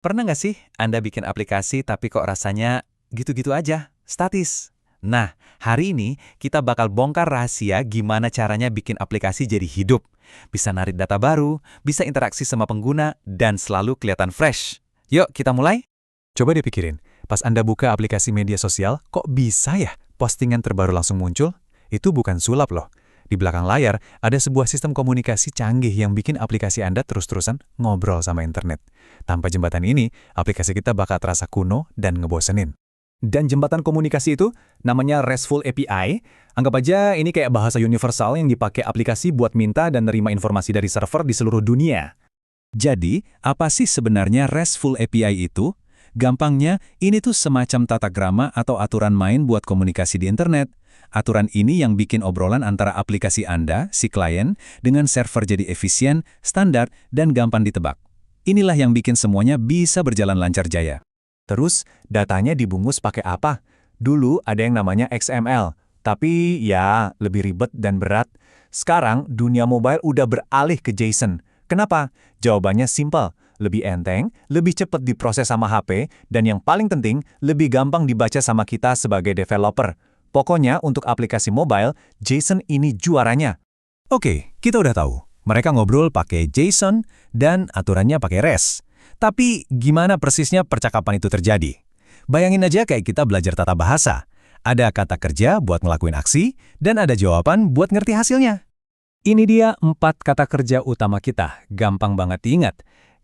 Pernah nggak sih Anda bikin aplikasi tapi kok rasanya gitu-gitu aja, statis? Nah, hari ini kita bakal bongkar rahasia gimana caranya bikin aplikasi jadi hidup. Bisa narik data baru, bisa interaksi sama pengguna, dan selalu kelihatan fresh. Yuk, kita mulai? Coba dipikirin, pas Anda buka aplikasi media sosial, kok bisa ya postingan terbaru langsung muncul? Itu bukan sulap loh. Di belakang layar, ada sebuah sistem komunikasi canggih yang bikin aplikasi Anda terus-terusan ngobrol sama internet. Tanpa jembatan ini, aplikasi kita bakal terasa kuno dan ngebosenin. Dan jembatan komunikasi itu namanya RESTful API. Anggap aja ini kayak bahasa universal yang dipakai aplikasi buat minta dan nerima informasi dari server di seluruh dunia. Jadi, apa sih sebenarnya RESTful API itu? Gampangnya, ini tuh semacam tata krama atau aturan main buat komunikasi di internet. Aturan ini yang bikin obrolan antara aplikasi Anda, si klien, dengan server jadi efisien, standar, dan gampang ditebak. Inilah yang bikin semuanya bisa berjalan lancar jaya. Terus, datanya dibungkus pakai apa? Dulu ada yang namanya XML, tapi ya lebih ribet dan berat. Sekarang, dunia mobile udah beralih ke JSON. Kenapa? Jawabannya simpel. Lebih enteng, lebih cepat diproses sama HP, dan yang paling penting, lebih gampang dibaca sama kita sebagai developer. Pokoknya untuk aplikasi mobile, JSON ini juaranya. Oke, kita udah tahu. Mereka ngobrol pakai JSON dan aturannya pakai REST. Tapi gimana persisnya percakapan itu terjadi? Bayangin aja kayak kita belajar tata bahasa. Ada kata kerja buat ngelakuin aksi, dan ada jawaban buat ngerti hasilnya. Ini dia 4 kata kerja utama kita, gampang banget diingat.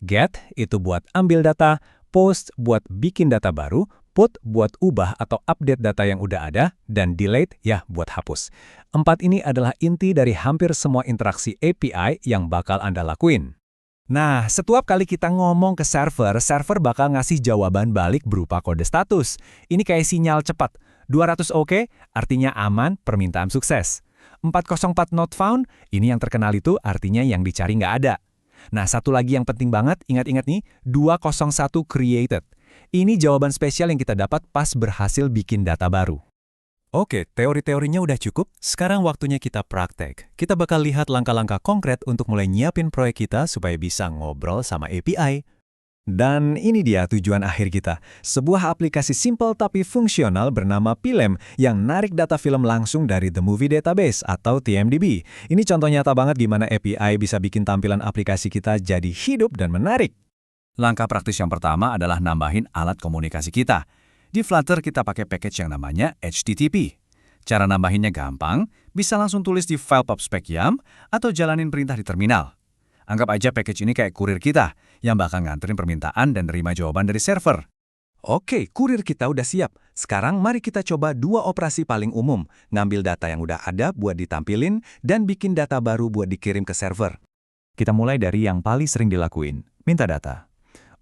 Get itu buat ambil data, post buat bikin data baru, put buat ubah atau update data yang udah ada, dan delete ya buat hapus. 4 ini adalah inti dari hampir semua interaksi API yang bakal Anda lakuin. Nah, setiap kali kita ngomong ke server, server bakal ngasih jawaban balik berupa kode status. Ini kayak sinyal cepat. 200 oke, artinya aman, permintaan sukses. 404 not found, ini yang terkenal itu artinya yang dicari nggak ada. Nah, satu lagi yang penting banget, ingat-ingat nih, 201 created. Ini jawaban spesial yang kita dapat pas berhasil bikin data baru. Oke, teori-teorinya udah cukup, sekarang waktunya kita praktek. Kita bakal lihat langkah-langkah konkret untuk mulai nyiapin proyek kita supaya bisa ngobrol sama API. Dan ini dia tujuan akhir kita, sebuah aplikasi simple tapi fungsional bernama Pilem yang narik data film langsung dari The Movie Database atau TMDB. Ini contoh nyata banget gimana API bisa bikin tampilan aplikasi kita jadi hidup dan menarik. Langkah praktis yang pertama adalah nambahin alat komunikasi kita. Di Flutter kita pakai package yang namanya HTTP. Cara nambahinnya gampang, bisa langsung tulis di file pub/spec-yum atau jalanin perintah di terminal. Anggap aja package ini kayak kurir kita, yang bakal nganterin permintaan dan nerima jawaban dari server. Oke, kurir kita udah siap. Sekarang mari kita coba 2 operasi paling umum, ngambil data yang udah ada buat ditampilin dan bikin data baru buat dikirim ke server. Kita mulai dari yang paling sering dilakuin, minta data.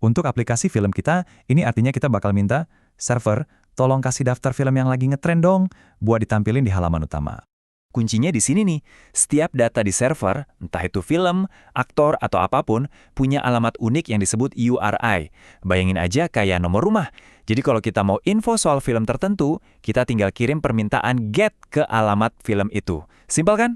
Untuk aplikasi film kita, ini artinya kita bakal minta, server, tolong kasih daftar film yang lagi ngetren dong, buat ditampilin di halaman utama. Kuncinya di sini nih, setiap data di server, entah itu film, aktor, atau apapun, punya alamat unik yang disebut URI. Bayangin aja kayak nomor rumah. Jadi kalau kita mau info soal film tertentu, kita tinggal kirim permintaan get ke alamat film itu. Simpel kan?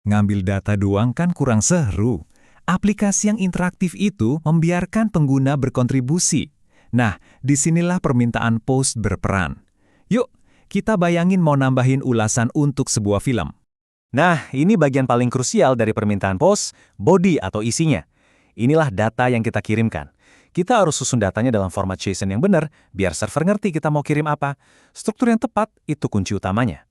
Ngambil data doang kan kurang seru. Aplikasi yang interaktif itu membiarkan pengguna berkontribusi. Nah, disinilah permintaan post berperan. Yuk, kita bayangin mau nambahin ulasan untuk sebuah film. Nah, ini bagian paling krusial dari permintaan post, body atau isinya. Inilah data yang kita kirimkan. Kita harus susun datanya dalam format JSON yang benar, biar server ngerti kita mau kirim apa. Struktur yang tepat, itu kunci utamanya.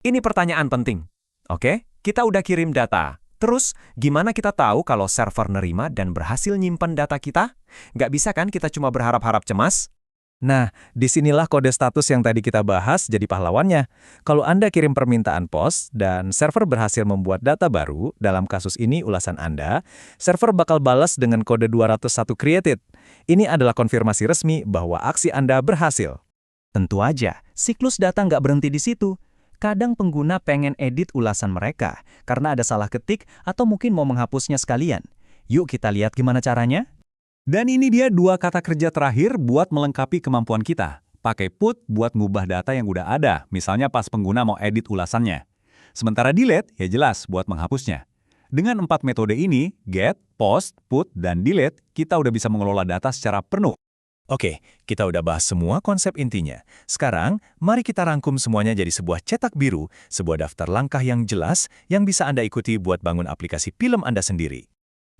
Ini pertanyaan penting. Oke, kita udah kirim data. Terus, gimana kita tahu kalau server nerima dan berhasil nyimpen data kita? Nggak bisa kan kita cuma berharap-harap cemas? Nah, disinilah kode status yang tadi kita bahas jadi pahlawannya. Kalau Anda kirim permintaan post dan server berhasil membuat data baru, dalam kasus ini ulasan Anda, server bakal balas dengan kode 201 created. Ini adalah konfirmasi resmi bahwa aksi Anda berhasil. Tentu aja, siklus data nggak berhenti di situ. Kadang pengguna pengen edit ulasan mereka karena ada salah ketik atau mungkin mau menghapusnya sekalian. Yuk kita lihat gimana caranya. Dan ini dia 2 kata kerja terakhir buat melengkapi kemampuan kita. Pakai put buat ngubah data yang udah ada, misalnya pas pengguna mau edit ulasannya. Sementara delete, ya jelas buat menghapusnya. Dengan 4 metode ini, get, post, put, dan delete, kita udah bisa mengelola data secara penuh. Oke, kita udah bahas semua konsep intinya. Sekarang, mari kita rangkum semuanya jadi sebuah cetak biru, sebuah daftar langkah yang jelas yang bisa Anda ikuti buat bangun aplikasi film Anda sendiri.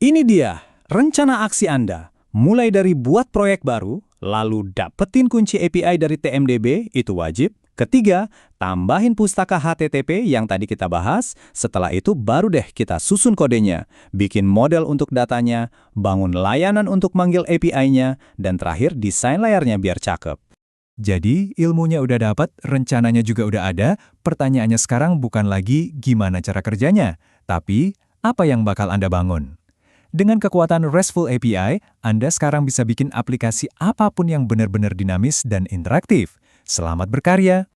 Ini dia rencana aksi Anda. Mulai dari buat proyek baru, lalu dapetin kunci API dari TMDB, itu wajib. Ketiga, tambahin pustaka HTTP yang tadi kita bahas. Setelah itu baru deh kita susun kodenya, bikin model untuk datanya, bangun layanan untuk manggil API-nya, dan terakhir desain layarnya biar cakep. Jadi, ilmunya udah dapat, rencananya juga udah ada, pertanyaannya sekarang bukan lagi gimana cara kerjanya, tapi apa yang bakal Anda bangun. Dengan kekuatan RESTful API, Anda sekarang bisa bikin aplikasi apapun yang benar-benar dinamis dan interaktif. Selamat berkarya!